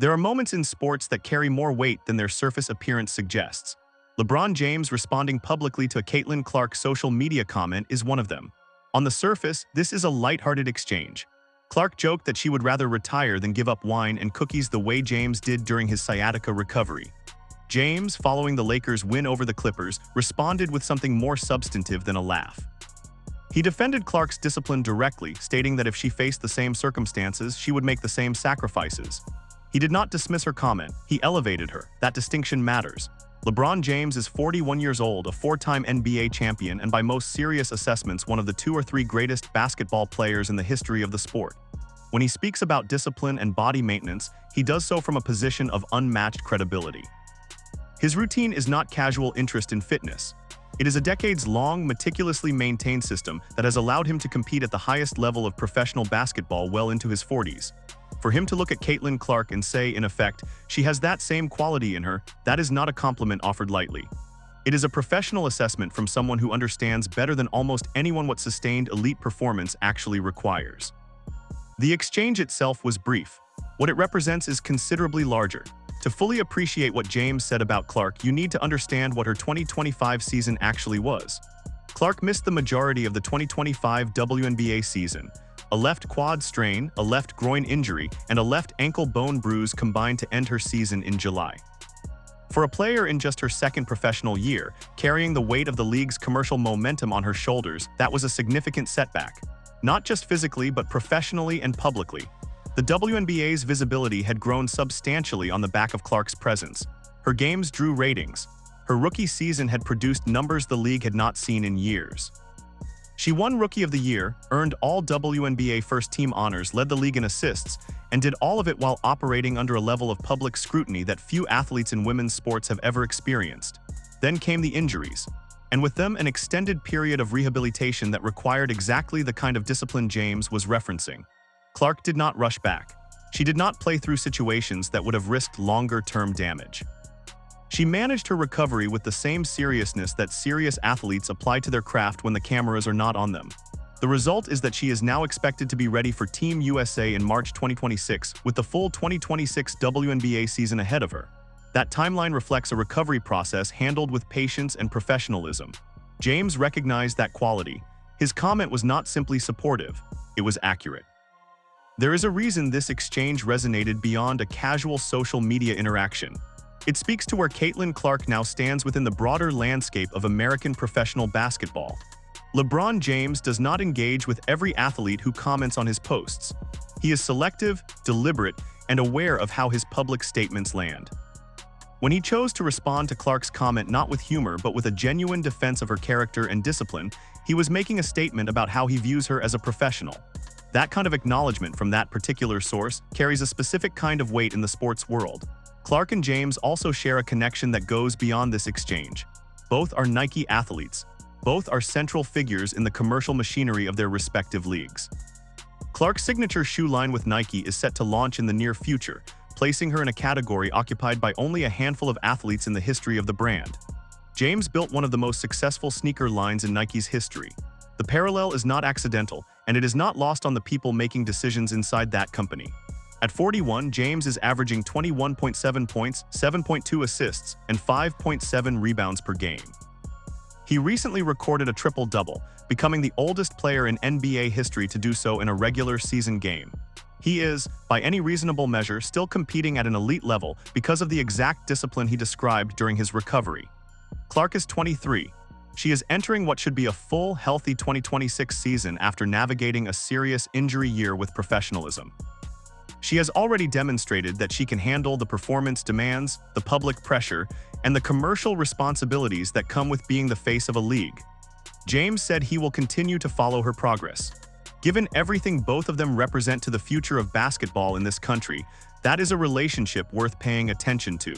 There are moments in sports that carry more weight than their surface appearance suggests. LeBron James responding publicly to a Caitlin Clark social media comment is one of them. On the surface, this is a lighthearted exchange. Clark joked that she would rather retire than give up wine and cookies the way James did during his sciatica recovery. James, following the Lakers' win over the Clippers, responded with something more substantive than a laugh. He defended Clark's discipline directly, stating that if she faced the same circumstances, she would make the same sacrifices. He did not dismiss her comment, he elevated her. That distinction matters. LeBron James is 41 years old, a four-time NBA champion, and by most serious assessments, one of the 2 or 3 greatest basketball players in the history of the sport. When he speaks about discipline and body maintenance, he does so from a position of unmatched credibility. His routine is not casual interest in fitness. It is a decades-long, meticulously maintained system that has allowed him to compete at the highest level of professional basketball well into his 40s. For him to look at Caitlin Clark and say, in effect, she has that same quality in her, that is not a compliment offered lightly. It is a professional assessment from someone who understands better than almost anyone what sustained elite performance actually requires. The exchange itself was brief. What it represents is considerably larger. To fully appreciate what James said about Clark, you need to understand what her 2025 season actually was. Clark missed the majority of the 2025 WNBA season. A left quad strain, a left groin injury, and a left ankle bone bruise combined to end her season in July. For a player in just her second professional year, carrying the weight of the league's commercial momentum on her shoulders, that was a significant setback. Not just physically, but professionally and publicly. The WNBA's visibility had grown substantially on the back of Clark's presence. Her games drew ratings. Her rookie season had produced numbers the league had not seen in years. She won Rookie of the Year, earned all WNBA first-team honors, led the league in assists, and did all of it while operating under a level of public scrutiny that few athletes in women's sports have ever experienced. Then came the injuries, and with them an extended period of rehabilitation that required exactly the kind of discipline James was referencing. Clark did not rush back. She did not play through situations that would have risked longer-term damage. She managed her recovery with the same seriousness that serious athletes apply to their craft when the cameras are not on them. The result is that she is now expected to be ready for Team USA in March 2026, with the full 2026 WNBA season ahead of her. That timeline reflects a recovery process handled with patience and professionalism. James recognized that quality. His comment was not simply supportive, it was accurate. There is a reason this exchange resonated beyond a casual social media interaction. It speaks to where Caitlin Clark now stands within the broader landscape of American professional basketball. LeBron James does not engage with every athlete who comments on his posts. He is selective, deliberate, and aware of how his public statements land. When he chose to respond to Clark's comment not with humor but with a genuine defense of her character and discipline, he was making a statement about how he views her as a professional. That kind of acknowledgement from that particular source carries a specific kind of weight in the sports world. Clark and James also share a connection that goes beyond this exchange. Both are Nike athletes. Both are central figures in the commercial machinery of their respective leagues. Clark's signature shoe line with Nike is set to launch in the near future, placing her in a category occupied by only a handful of athletes in the history of the brand. James built one of the most successful sneaker lines in Nike's history. The parallel is not accidental, and it is not lost on the people making decisions inside that company. At 41, James is averaging 21.7 points, 7.2 assists, and 5.7 rebounds per game. He recently recorded a triple-double, becoming the oldest player in NBA history to do so in a regular season game. He is, by any reasonable measure, still competing at an elite level because of the exact discipline he described during his recovery. Clark is 23. She is entering what should be a full, healthy 2026 season after navigating a serious injury year with professionalism. She has already demonstrated that she can handle the performance demands, the public pressure, and the commercial responsibilities that come with being the face of a league. James said he will continue to follow her progress. Given everything both of them represent to the future of basketball in this country, that is a relationship worth paying attention to.